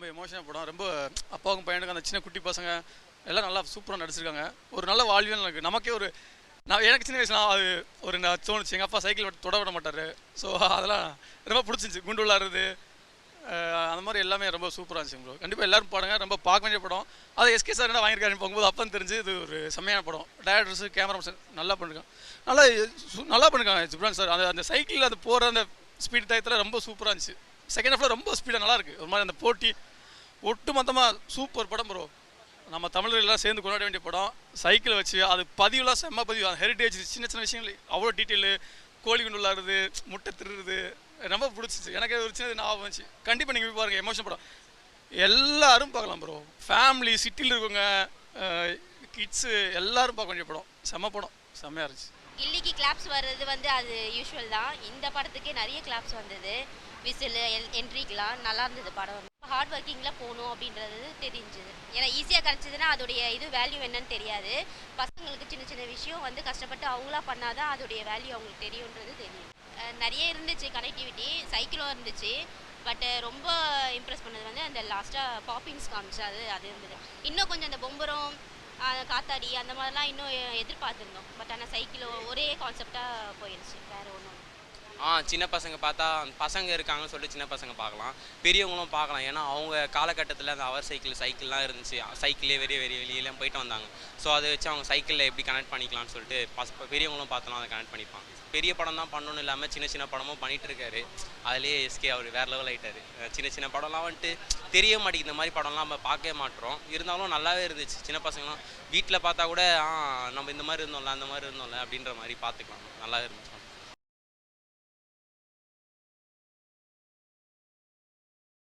ரொம்ப எமோஷனாக படம். ரொம்ப அப்பாவுக்கும் பையனுக்கும் அந்த சின்ன குட்டி பசங்க எல்லாம் நல்லா சூப்பராக நடிச்சிருக்காங்க. ஒரு நல்ல வாழ்வியல் இருக்குது. நமக்கே ஒரு எனக்கு சின்ன வயசுலாம் அது ஒரு நான் தோணுச்சு. எங்கள் அப்பா சைக்கிள் தொட விட மாட்டார். ஸோ அதெல்லாம் ரொம்ப பிடிச்சிருந்துச்சி. குண்டு விளாட்றது அந்த மாதிரி எல்லாமே ரொம்ப சூப்பராக இருந்துச்சு ப்ரோ. கண்டிப்பாக எல்லோரும் பாருங்க. ரொம்ப பார்க்க வேண்டிய படம். அதை எஸ்கே சார் என்ன வாங்கியிருக்காருன்னு போகும்போது அப்போ தெரிஞ்சு இது ஒரு செம்மையான படம். டைரக்டர்ஸு கேமராமேன் நல்லா பண்ணிருக்காங்க. நல்லா நல்லா பண்ணிருக்காங்க ஜிப்ரான் சார். அந்த சைக்கிளில் அது போகிற அந்த ஸ்பீட் டயத்தில் ரொம்ப சூப்பராக இருந்துச்சு. செகண்ட் ஹாஃபில் ரொம்ப ஸ்பீடாக நல்லாயிருக்கு. ஒரு மாதிரி அந்த போட்டி ஒட்டு மொத்தமாக சூப்பர் படம் ப்ரோ. நம்ம தமிழர்கள்லாம் சேர்ந்து கொண்டாட வேண்டிய படம். சைக்கிளை வச்சு அது பதிவுலாம் செம்ம பதிவு. அந்த ஹெரிட்டேஜ் சின்ன சின்ன விஷயங்கள் அவ்வளோ டீட்டெயிலு. கோழி குண்டு விளாடுறது, முட்டை திருடுறது ரொம்ப பிடிச்சிச்சு. எனக்கு ஒரு சின்னது ஞாபகம் வந்துச்சு. கண்டிப்பாக நீங்கள் போய் பாருங்கள். எமோஷன் படம் எல்லாரும் பார்க்கலாம் ப்ரோ. ஃபேமிலி, சிட்டியில் இருக்கவங்க, கிட்ஸு எல்லாரும் பார்க்க வேண்டிய படம். செம்ம படம், செம்மையாக இருந்துச்சு. கில்லிக்கு கிளாப்ஸ் வர்றது வந்து அது யூஸ்வல் தான். இந்த படத்துக்கே நிறைய கிளாப்ஸ் வந்தது. விசில் என்ட்ரிக்கெலாம் நல்லா இருந்தது படம். ஹார்ட் ஒர்க்கிங்கில் போகணும் அப்படின்றது தெரிஞ்சுது. ஏன்னா ஈஸியாக கிடச்சிதுன்னா அதோடைய இது வேல்யூ என்னன்னு தெரியாது. பசங்களுக்கு சின்ன சின்ன விஷயம் வந்து கஷ்டப்பட்டு அவங்களா பண்ணாதான் அதோடைய வேல்யூ அவங்களுக்கு தெரியுன்றது தெரியும். நிறைய இருந்துச்சு கனெக்டிவிட்டி. சைக்கிளும் இருந்துச்சு. பட் ரொம்ப இம்ப்ரெஸ் பண்ணது வந்து அந்த லாஸ்ட்டாக பாப்பிங்ஸ் காமிச்சு அது இருந்தது. இன்னும் கொஞ்சம் அந்த பொம்பரம் காத்தாடி அந்த மாதிரிலாம் இன்னும் எதிர்பார்த்துருந்தோம். பட் ஆனால் சைக்கிளோ ஒரே கான்செப்டாக போயிடுச்சு. வேறு ஒன்றும் சின்ன பசங்க பார்த்தா பசங்க இருக்காங்கன்னு சொல்லிட்டு சின்ன பசங்க பார்க்கலாம், பெரியவங்களும் பார்க்கலாம். ஏன்னா அவங்க காலகட்டத்தில் அந்த அவர் சைக்கிள்லாம் இருந்துச்சு. சைக்கிளே வெளியெல்லாம் போயிட்டு வந்தாங்க. ஸோ அதை வச்சு அவங்க சைக்கிளில் எப்படி கனெக்ட் பண்ணிக்கலாம்னு சொல்லிட்டு பெரியவங்களும் பார்த்தோம் அதை கனெக்ட் பண்ணிப்பாங்க. பெரிய படம் தான் பண்ணணும் இல்லாமல் சின்ன சின்ன படமும் பண்ணிகிட்டு இருக்காரு. அதிலே எஸ்கே அவர் வேறு லெவல் ஆகிட்டார். சின்ன சின்ன படம்லாம் வந்துட்டு தெரிய மாட்டேங்குது. இந்த மாதிரி படம்லாம் நம்ம பார்க்கவே மாட்டோம். இருந்தாலும் நல்லாவே இருந்துச்சு. சின்ன பசங்களாம் வீட்டில் பார்த்தா கூட நம்ம இந்த மாதிரி இருந்தோம்ல அந்த மாதிரி இருந்தோம்ல அப்படின்ற மாதிரி பார்த்துக்கலாம். நல்லாவே இருந்துச்சு.